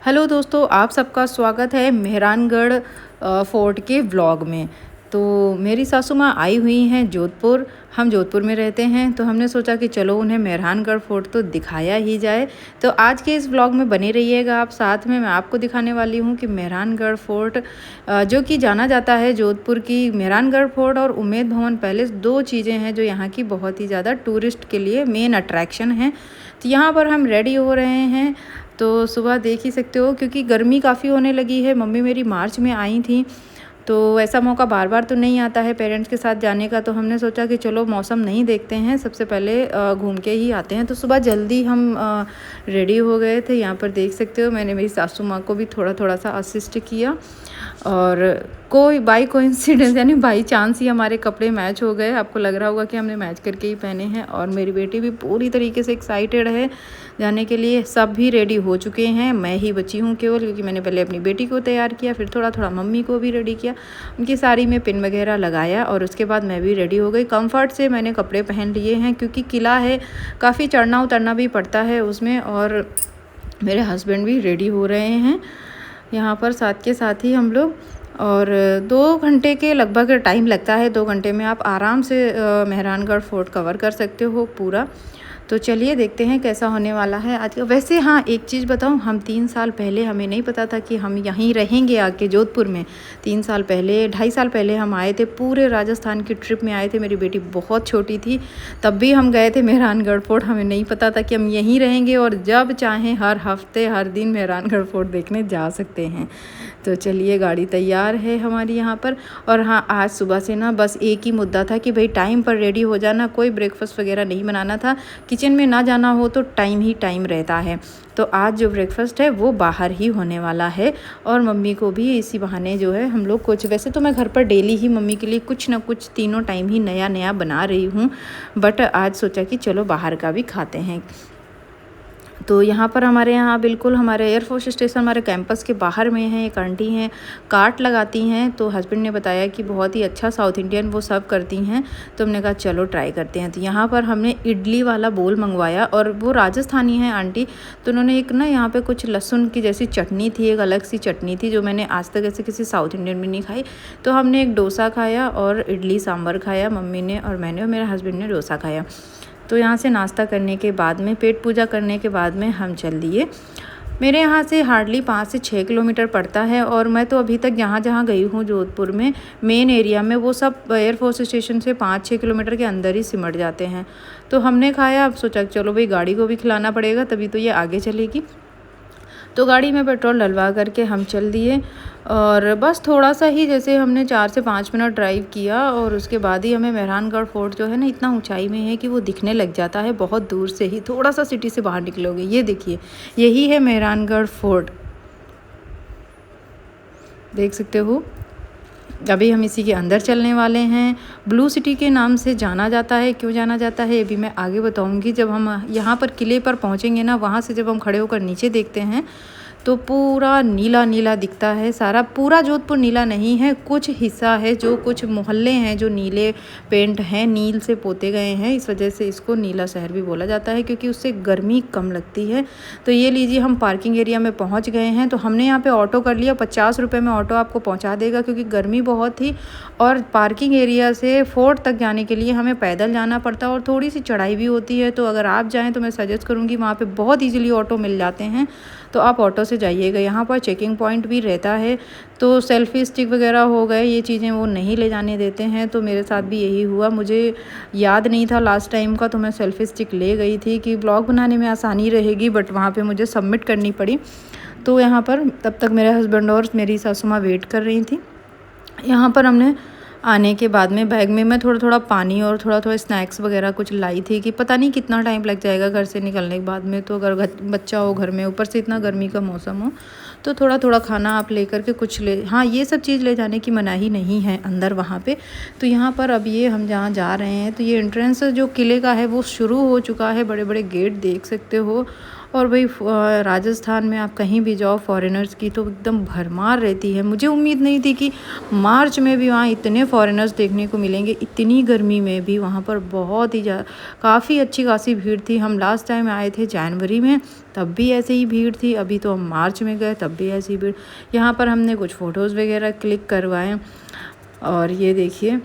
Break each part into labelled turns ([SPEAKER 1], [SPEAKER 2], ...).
[SPEAKER 1] Hello दोस्तों, आप सबका स्वागत है मेहरानगढ़ फोर्ट के व्लॉग में। तो मेरी सासू माँ आई हुई हैं जोधपुर। हम जोधपुर में रहते हैं, तो हमने सोचा कि चलो उन्हें मेहरानगढ़ फोर्ट तो दिखाया ही जाए। तो आज के इस व्लॉग में बने रहिएगा आप साथ में। मैं आपको दिखाने वाली हूँ कि मेहरानगढ़ फोर्ट जो कि जाना जाता है जोधपुर की। मेहरानगढ़ फोर्ट और उम्मेद भवन पैलेस दो चीज़ें हैं जो यहाँ की बहुत ही ज़्यादा टूरिस्ट के लिए मेन अट्रैक्शन हैं। तो यहाँ पर हम रेडी हो रहे हैं। तो सुबह देख ही सकते हो, क्योंकि गर्मी काफ़ी होने लगी है। मम्मी मेरी मार्च में आई थी, तो ऐसा मौका बार बार तो नहीं आता है पेरेंट्स के साथ जाने का। तो हमने सोचा कि चलो मौसम नहीं देखते हैं, सबसे पहले घूम के ही आते हैं। तो सुबह जल्दी हम रेडी हो गए थे। यहाँ पर देख सकते हो, मैंने मेरी सासू माँ को भी थोड़ा थोड़ा सा असिस्ट किया, और कोई बाई कोइंसिडेंस यानी बाई चांस ही हमारे कपड़े मैच हो गए। आपको लग रहा होगा कि हमने मैच करके ही पहने हैं। और मेरी बेटी भी पूरी तरीके से एक्साइटेड है जाने के लिए। सब भी रेडी हो चुके हैं, मैं ही बची हूँ केवल, क्योंकि मैंने पहले अपनी बेटी को तैयार किया, फिर थोड़ा थोड़ा मम्मी को भी रेडी किया, उनकी साड़ी में पिन वगैरह लगाया, और उसके बाद मैं भी रेडी हो गई। कंफर्ट से मैंने कपड़े पहन लिए हैं, क्योंकि किला है, काफ़ी चढ़ना उतरना भी पड़ता है उसमें। और मेरे हस्बैंड भी रेडी हो रहे हैं यहाँ पर साथ के साथ ही हम लोग। और 2 घंटे के लगभग टाइम लगता है। 2 घंटे में आप आराम से मेहरानगढ़ फोर्ट कवर कर सकते हो पूरा। तो चलिए देखते हैं कैसा होने वाला है आज का। वैसे हाँ, एक चीज़ बताऊँ, हम 3 साल पहले, हमें नहीं पता था कि हम यहीं रहेंगे आके जोधपुर में। 3 साल पहले, 2.5 साल पहले हम आए थे, पूरे राजस्थान की ट्रिप में आए थे। मेरी बेटी बहुत छोटी थी, तब भी हम गए थे मेहरानगढ़ फोर्ट। हमें नहीं पता था कि हम यहीं रहेंगे और जब चाहें हर हफ्ते हर दिन मेहरानगढ़ फोर्ट देखने जा सकते हैं। तो चलिए, गाड़ी तैयार है हमारी यहाँ पर। और हाँ, आज सुबह से ना बस एक ही मुद्दा था कि भाई टाइम पर रेडी हो जाना, कोई ब्रेकफास्ट वगैरह नहीं बनाना था। किचन में ना जाना हो तो टाइम ही टाइम रहता है। तो आज जो ब्रेकफास्ट है वो बाहर ही होने वाला है। और मम्मी को भी इसी बहाने जो है हम लोग कुछ, वैसे तो मैं घर पर डेली ही मम्मी के लिए कुछ ना कुछ तीनों टाइम ही नया नया बना रही हूँ, बट आज सोचा कि चलो बाहर का भी खाते हैं। तो यहाँ पर हमारे यहाँ बिल्कुल हमारे एयरफोर्स स्टेशन हमारे कैंपस के बाहर में है। एक आंटी हैं, कार्ट लगाती हैं। तो हस्बैंड ने बताया कि बहुत ही अच्छा साउथ इंडियन वो सर्व करती हैं। तो हमने कहा चलो ट्राई करते हैं। तो यहाँ पर हमने इडली वाला बोल मंगवाया, और वो राजस्थानी है आंटी। तो उन्होंने एक ना यहाँ पे कुछ लहसुन की जैसी चटनी थी, एक अलग सी चटनी थी जो मैंने आज तक ऐसे किसी साउथ इंडियन में नहीं खाई। तो हमने एक डोसा खाया और इडली सांभर खाया, मम्मी ने और मैंने, और मेरे हस्बैंड ने डोसा खाया। तो यहाँ से नाश्ता करने के बाद में, पेट पूजा करने के बाद में हम चल दिए। मेरे यहाँ से हार्डली 5 से 6 किलोमीटर पड़ता है। और मैं तो अभी तक जहाँ जहाँ गई हूँ जोधपुर में मेन एरिया में, वो सब एयरफोर्स स्टेशन से 5-6 किलोमीटर के अंदर ही सिमट जाते हैं। तो हमने खाया, अब सोचा चलो भाई गाड़ी को भी खिलाना पड़ेगा, तभी तो ये आगे चलेगी। तो गाड़ी में पेट्रोल डलवा करके हम चल दिए। और बस थोड़ा सा ही, जैसे हमने 4 से 5 मिनट ड्राइव किया, और उसके बाद ही हमें मेहरानगढ़ फोर्ट जो है ना, इतना ऊंचाई में है कि वो दिखने लग जाता है बहुत दूर से ही। थोड़ा सा सिटी से बाहर निकलोगे, ये देखिए, यही है मेहरानगढ़ फोर्ट, देख सकते हो। अभी हम इसी के अंदर चलने वाले हैं। ब्लू सिटी के नाम से जाना जाता है। क्यों जाना जाता है ये भी मैं आगे बताऊंगी। जब हम यहाँ पर किले पर पहुँचेंगे ना, वहाँ से जब हम खड़े होकर नीचे देखते हैं तो पूरा नीला नीला दिखता है सारा। पूरा जोधपुर नीला नहीं है, कुछ हिस्सा है, जो कुछ मोहल्ले हैं जो नीले पेंट हैं, नील से पोते गए हैं। इस वजह से इसको नीला शहर भी बोला जाता है, क्योंकि उससे गर्मी कम लगती है। तो ये लीजिए, हम पार्किंग एरिया में पहुंच गए हैं। तो हमने यहाँ पे ऑटो कर लिया, 50 रुपये में ऑटो आपको पहुँचा देगा, क्योंकि गर्मी बहुत थी। और पार्किंग एरिया से फोर्ट तक जाने के लिए हमें पैदल जाना पड़ता है, और थोड़ी सी चढ़ाई भी होती है। तो अगर आप जाएँ तो मैं सजेस्ट करूँगी, वहाँ पर बहुत ईजिली ऑटो मिल जाते हैं, तो आप ऑटो से जाइएगा। यहाँ पर चेकिंग पॉइंट भी रहता है। तो सेल्फ़ी स्टिक वगैरह हो गए, ये चीज़ें वो नहीं ले जाने देते हैं। तो मेरे साथ भी यही हुआ, मुझे याद नहीं था लास्ट टाइम का, तो मैं सेल्फ़ी स्टिक ले गई थी कि ब्लॉग बनाने में आसानी रहेगी, बट वहाँ पे मुझे सबमिट करनी पड़ी। तो यहाँ पर तब तक मेरे हस्बैंड और मेरी सासू माँ वेट कर रही थी। यहाँ पर हमने आने के बाद में बैग में मैं थोड़ा थोड़ा पानी और थोड़ा थोड़ा स्नैक्स वगैरह कुछ लाई थी, कि पता नहीं कितना टाइम लग जाएगा घर से निकलने के बाद में। तो अगर बच्चा हो घर में, ऊपर से इतना गर्मी का मौसम हो, तो थोड़ा थोड़ा खाना आप ले करके कुछ ले, हाँ ये सब चीज़ ले जाने की मनाही नहीं है अंदर वहाँ पे। तो यहाँ पर अब ये हम जहाँ जा रहे हैं, तो ये एंट्रेंस जो किले का है वो शुरू हो चुका है। बड़े बड़े गेट देख सकते हो। और वही राजस्थान में आप कहीं भी जाओ फॉरेनर्स की तो एकदम भरमार रहती है। मुझे उम्मीद नहीं थी कि मार्च में भी वहाँ इतने फॉरेनर्स देखने को मिलेंगे, इतनी गर्मी में भी वहाँ पर बहुत ही काफ़ी अच्छी खासी भीड़ थी। हम लास्ट टाइम आए थे जनवरी में, तब भी ऐसे ही भीड़ थी। अभी तो हम मार्च में गए तब भी ऐसी भीड़। यहाँ पर हमने कुछ फ़ोटोज़ वगैरह क्लिक करवाए और ये देखिए।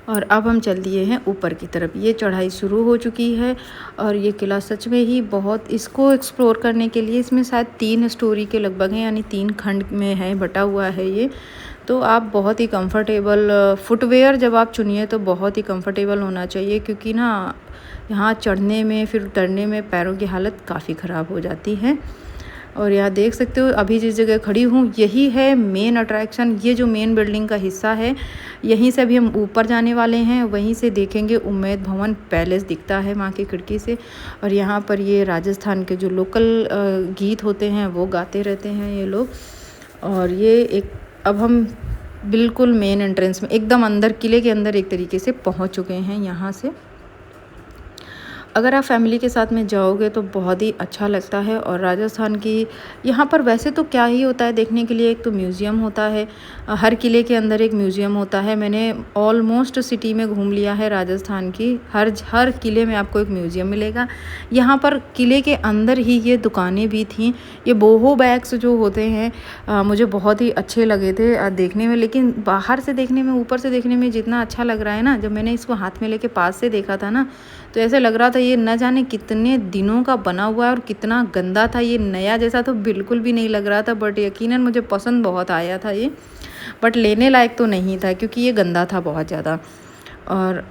[SPEAKER 1] और अब हम चल दिए हैं ऊपर की तरफ। ये चढ़ाई शुरू हो चुकी है और ये किला सच में ही बहुत, इसको एक्सप्लोर करने के लिए इसमें शायद 3 स्टोरी के लगभग हैं, यानी 3 खंड में है, बटा हुआ है ये। तो आप बहुत ही कंफर्टेबल फुटवेयर जब आप चुनिए तो बहुत ही कंफर्टेबल होना चाहिए, क्योंकि ना यहाँ चढ़ने में फिर उतरने में पैरों की हालत काफ़ी ख़राब हो जाती है। और यहाँ देख सकते हो अभी जिस जगह खड़ी हूँ यही है मेन अट्रैक्शन। ये जो मेन बिल्डिंग का हिस्सा है, यहीं से अभी हम ऊपर जाने वाले हैं। वहीं से देखेंगे उम्मेद भवन पैलेस दिखता है वहाँ की खिड़की से। और यहाँ पर ये राजस्थान के जो लोकल गीत होते हैं वो गाते रहते हैं ये लोग। और ये एक, अब हम बिल्कुल मेन एंट्रेंस में एकदम अंदर, किले के अंदर एक तरीके से पहुँच चुके हैं। यहाँ से अगर आप फैमिली के साथ में जाओगे तो बहुत ही अच्छा लगता है। और राजस्थान की यहाँ पर वैसे तो क्या ही होता है देखने के लिए, एक तो म्यूज़ियम होता है, हर किले के अंदर एक म्यूज़ियम होता है। मैंने ऑलमोस्ट सिटी में घूम लिया है राजस्थान की, हर किले में आपको एक म्यूज़ियम मिलेगा। यहाँ पर किले के अंदर ही ये दुकानें भी थीं। ये बोहो बैग्स जो होते हैं मुझे बहुत ही अच्छे लगे थे देखने में, लेकिन बाहर से देखने में, ऊपर से देखने में जितना अच्छा लग रहा है ना, जब मैंने इसको हाथ में लेके पास से देखा था ना, तो ऐसे लग रहा था ये न जाने कितने दिनों का बना हुआ है और कितना गंदा था। ये नया जैसा तो बिल्कुल भी नहीं लग रहा था, बट यकीनन मुझे पसंद बहुत आया था ये, बट लेने लायक तो नहीं था क्योंकि ये गंदा था बहुत ज़्यादा। और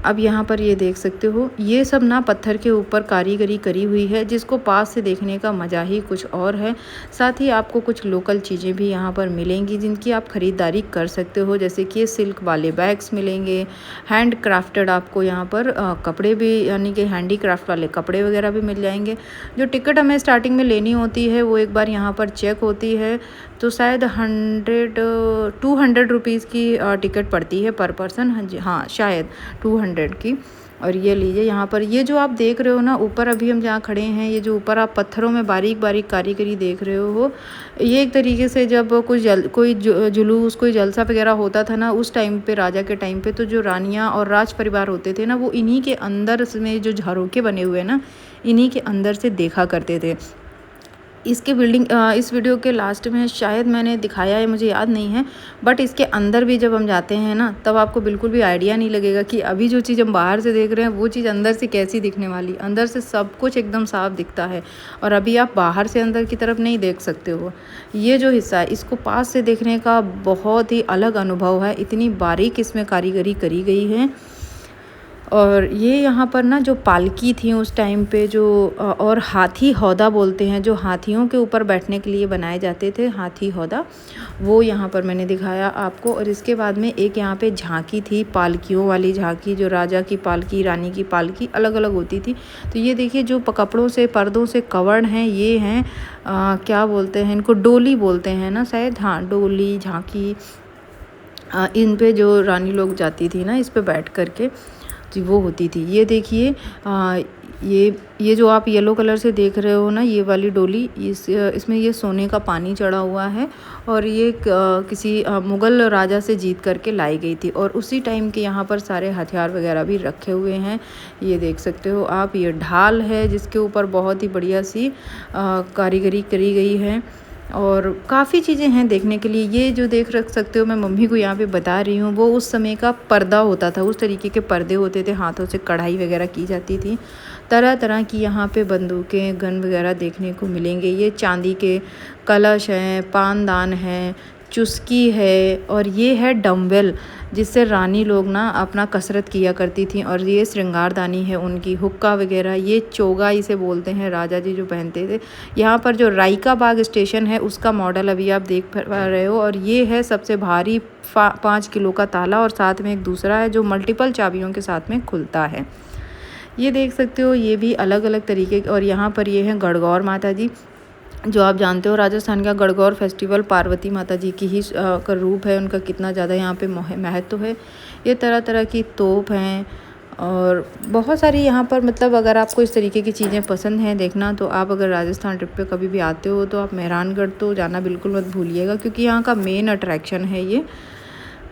[SPEAKER 1] अब यहाँ पर ये देख सकते हो, ये सब ना पत्थर के ऊपर कारीगरी करी हुई है, जिसको पास से देखने का मज़ा ही कुछ और है। साथ ही आपको कुछ लोकल चीज़ें भी यहाँ पर मिलेंगी जिनकी आप ख़रीदारी कर सकते हो, जैसे कि सिल्क वाले बैग्स मिलेंगे, हैंड क्राफ्टेड आपको यहाँ पर कपड़े भी, यानी कि हैंडी क्राफ्ट वाले कपड़े वगैरह भी मिल जाएंगे। जो टिकट हमें स्टार्टिंग में लेनी होती है वो एक बार यहाँ पर चेक होती है, तो शायद 200 रुपीज़ की टिकट पड़ती है पर पर्सन। हाँ जी, हाँ शायद 200 की। और ये लीजिए यहाँ पर, ये जो आप देख रहे हो ना ऊपर, अभी हम जहाँ खड़े हैं, ये जो ऊपर आप पत्थरों में बारीक बारीक कारीगरी देख रहे हो, ये एक तरीके से जब कोई जुलूस, कोई जलसा वगैरह होता था ना उस टाइम पे, राजा के टाइम पे, तो जो रानियाँ और राज परिवार होते थे ना, वो इन्हीं के अंदर में जो झरोखे बने हुए ना, इन्हीं के अंदर से देखा करते थे। इसके बिल्डिंग इस वीडियो के लास्ट में शायद मैंने दिखाया है, मुझे याद नहीं है, बट इसके अंदर भी जब हम जाते हैं ना, तब आपको बिल्कुल भी आइडिया नहीं लगेगा कि अभी जो चीज़ हम बाहर से देख रहे हैं वो चीज़ अंदर से कैसी दिखने वाली। अंदर से सब कुछ एकदम साफ दिखता है और अभी आप बाहर से अंदर की तरफ नहीं देख सकते हो। ये जो हिस्सा है इसको पास से देखने का बहुत ही अलग अनुभव है, इतनी बारीक इसमें कारीगरी करी गई है। और ये यहाँ पर ना जो पालकी थी उस टाइम पे, जो और हाथी हौदा बोलते हैं, जो हाथियों के ऊपर बैठने के लिए बनाए जाते थे, हाथी हौदा, वो यहाँ पर मैंने दिखाया आपको। और इसके बाद में एक यहाँ पे झांकी थी, पालकियों वाली झांकी, जो राजा की पालकी, रानी की पालकी अलग अलग होती थी। तो ये देखिए जो कपड़ों से, पर्दों से कवर्ड हैं, ये हैं क्या बोलते हैं इनको, डोली बोलते हैं ना शायद, हाँ डोली, झांकी। इन पे जो रानी लोग जाती थी ना, इस पे बैठ करके वो होती थी। ये देखिए ये जो आप येलो कलर से देख रहे हो ना, ये वाली डोली, इसमें ये सोने का पानी चढ़ा हुआ है और ये किसी मुग़ल राजा से जीत करके लाई गई थी। और उसी टाइम के यहाँ पर सारे हथियार वगैरह भी रखे हुए हैं, ये देख सकते हो आप। ये ढाल है जिसके ऊपर बहुत ही बढ़िया सी कारीगरी करी गई है और काफ़ी चीज़ें हैं देखने के लिए। ये जो देख रख सकते हो, मैं मम्मी को यहाँ पे बता रही हूँ, वो उस समय का पर्दा होता था, उस तरीके के पर्दे होते थे, हाथों से कढ़ाई वगैरह की जाती थी। तरह तरह की यहाँ पे बंदूकें, गन वगैरह देखने को मिलेंगे। ये चांदी के कलश हैं, पानदान हैं, चुस्की है और ये है डम्बेल, जिससे रानी लोग ना अपना कसरत किया करती थी। और ये श्रृंगारदानी है उनकी, हुक्का वगैरह, ये चोगा इसे बोलते हैं, राजा जी जो पहनते थे। यहाँ पर जो रायका बाग स्टेशन है उसका मॉडल अभी आप देख पा रहे हो। और ये है सबसे भारी 5 किलो का ताला और साथ में एक दूसरा है जो मल्टीपल चाबियों के साथ में खुलता है। ये देख सकते हो, ये भी अलग अलग तरीके। और यहाँ पर ये है गणगौर माता जी, जो आप जानते हो राजस्थान का गणगौर फेस्टिवल पार्वती माता जी की ही का रूप है, उनका कितना ज़्यादा यहाँ पे महत्व है। ये तरह तरह की तोप हैं और बहुत सारी यहाँ पर मतलब अगर आपको इस तरीके की चीज़ें पसंद हैं देखना, तो आप अगर राजस्थान ट्रिप पे कभी भी आते हो तो आप मेहरानगढ़ तो जाना बिल्कुल मत भूलिएगा, क्योंकि यहाँ का मेन अट्रैक्शन है ये।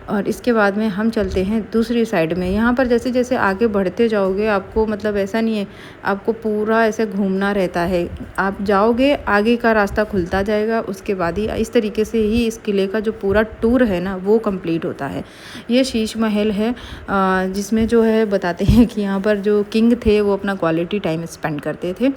[SPEAKER 1] और इसके बाद में हम चलते हैं दूसरी साइड में। यहाँ पर जैसे जैसे आगे बढ़ते जाओगे आपको मतलब ऐसा नहीं है आपको पूरा ऐसे घूमना रहता है, आप जाओगे आगे का रास्ता खुलता जाएगा, उसके बाद ही इस तरीके से ही इस किले का जो पूरा टूर है ना वो कंप्लीट होता है। ये शीश महल है जिसमें जो है बताते हैं कि यहाँ पर जो किंग थे वो अपना क्वालिटी टाइम स्पेंड करते थे।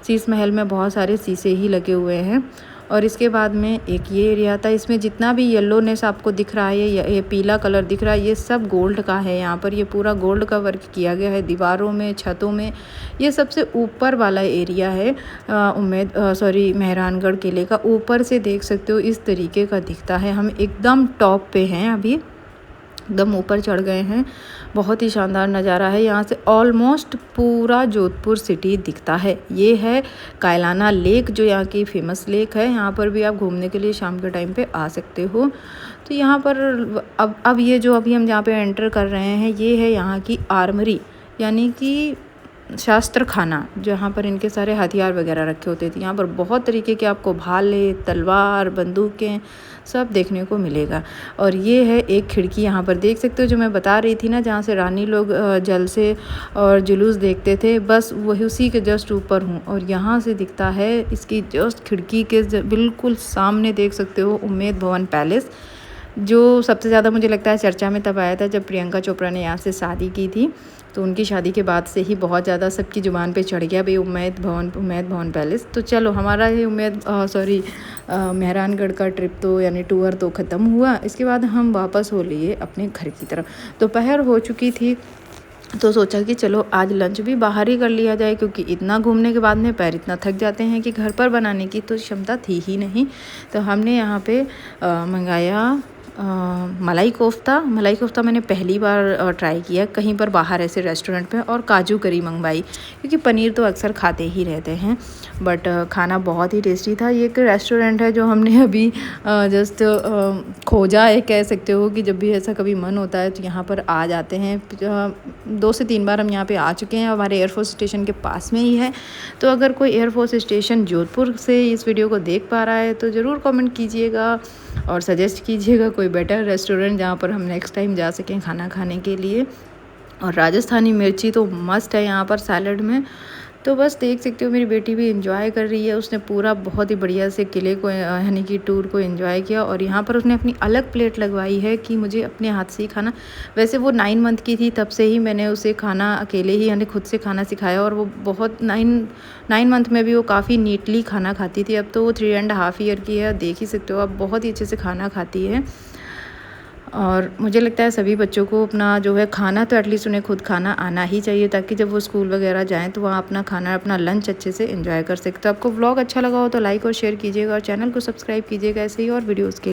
[SPEAKER 1] शीश महल में बहुत सारे शीशे ही लगे हुए हैं। और इसके बाद में एक ये एरिया था, इसमें जितना भी येलोनेस आपको दिख रहा है, ये पीला कलर दिख रहा है, ये सब गोल्ड का है। यहाँ पर ये पूरा गोल्ड का वर्क किया गया है दीवारों में, छतों में। ये सबसे ऊपर वाला एरिया है मेहरानगढ़ किले का। ऊपर से देख सकते हो इस तरीके का दिखता है। हम एकदम टॉप पे हैं, अभी एकदम ऊपर चढ़ गए हैं। बहुत ही शानदार नज़ारा है। यहाँ से ऑलमोस्ट पूरा जोधपुर सिटी दिखता है। ये है कायलाना लेक, जो यहाँ की फेमस लेक है। यहाँ पर भी आप घूमने के लिए शाम के टाइम पे आ सकते हो। तो यहाँ पर अब ये जो अभी हम जहाँ पे एंटर कर रहे हैं, ये है यहाँ की आर्मरी, यानी कि शास्त्र खाना, जहाँ पर इनके सारे हथियार वगैरह रखे होते थे। यहाँ पर बहुत तरीके के आपको भाले, तलवार, बंदूकें सब देखने को मिलेगा। और ये है एक खिड़की, यहाँ पर देख सकते हो जो मैं बता रही थी ना, जहाँ से रानी लोग जल से और जुलूस देखते थे, बस वही उसी के जस्ट ऊपर हूँ। और यहाँ से दिखता है इसकी जस्ट खिड़की के बिल्कुल सामने देख सकते हो उम्मेद भवन पैलेस, जो सबसे ज़्यादा मुझे लगता है चर्चा में तब आया था जब प्रियंका चोपड़ा ने यहाँ से शादी की थी। तो उनकी शादी के बाद से ही बहुत ज़्यादा सबकी ज़ुबान पे चढ़ गया भाई उम्मेद भवन पैलेस। तो चलो हमारा ये मेहरानगढ़ का ट्रिप तो यानी टूर तो ख़त्म हुआ। इसके बाद हम वापस हो लिए अपने घर की तरफ। दोपहर हो चुकी थी, तो सोचा कि चलो आज लंच भी बाहर ही कर लिया जाए, क्योंकि इतना घूमने के बाद में पैर इतना थक जाते हैं कि घर पर बनाने की तो क्षमता थी ही नहीं। तो हमने यहाँ पे मंगाया मलाई कोफ्ता मैंने पहली बार ट्राई किया कहीं पर बाहर ऐसे रेस्टोरेंट पे, और काजू करी मंगवाई, क्योंकि पनीर तो अक्सर खाते ही रहते हैं। बट खाना बहुत ही टेस्टी था। ये एक रेस्टोरेंट है जो हमने अभी जस्ट खोजा है, कह सकते हो कि जब भी ऐसा कभी मन होता है तो यहाँ पर आ जाते हैं। 2 से 3 बार हम यहाँ पे आ चुके हैं। हमारे एयरफोर्स स्टेशन के पास में ही है। तो अगर कोई एयरफोर्स स्टेशन जोधपुर से इस वीडियो को देख पा रहा है तो ज़रूर कमेंट कीजिएगा और सजेस्ट कीजिएगा कोई बेटर रेस्टोरेंट जहाँ पर हम नेक्स्ट टाइम जा सकें खाना खाने के लिए। और राजस्थानी मिर्ची तो मस्ट है यहाँ पर सैलड में। तो बस देख सकते हो मेरी बेटी भी एंजॉय कर रही है। उसने पूरा बहुत ही बढ़िया से किले को यानी कि टूर को एंजॉय किया। और यहाँ पर उसने अपनी अलग प्लेट लगवाई है कि मुझे अपने हाथ से ही खाना। वैसे वो 9 मंथ की थी तब से ही मैंने उसे खाना अकेले ही यानी खुद से खाना सिखाया, और वो बहुत 9 मंथ में भी वो काफ़ी नीटली खाना खाती थी। अब तो वो 3.5 ईयर की है, देख ही सकते हो अब बहुत ही अच्छे से खाना खाती है। और मुझे लगता है सभी बच्चों को अपना जो है खाना तो एटलीस्ट उन्हें खुद खाना आना ही चाहिए, ताकि जब वो स्कूल वगैरह जाएं तो वहाँ अपना खाना अपना लंच अच्छे से एंजॉय कर सकते। तो आपको व्लॉग अच्छा लगा हो तो लाइक और शेयर कीजिएगा और चैनल को सब्सक्राइब कीजिएगा ऐसे ही और वीडियोज़ के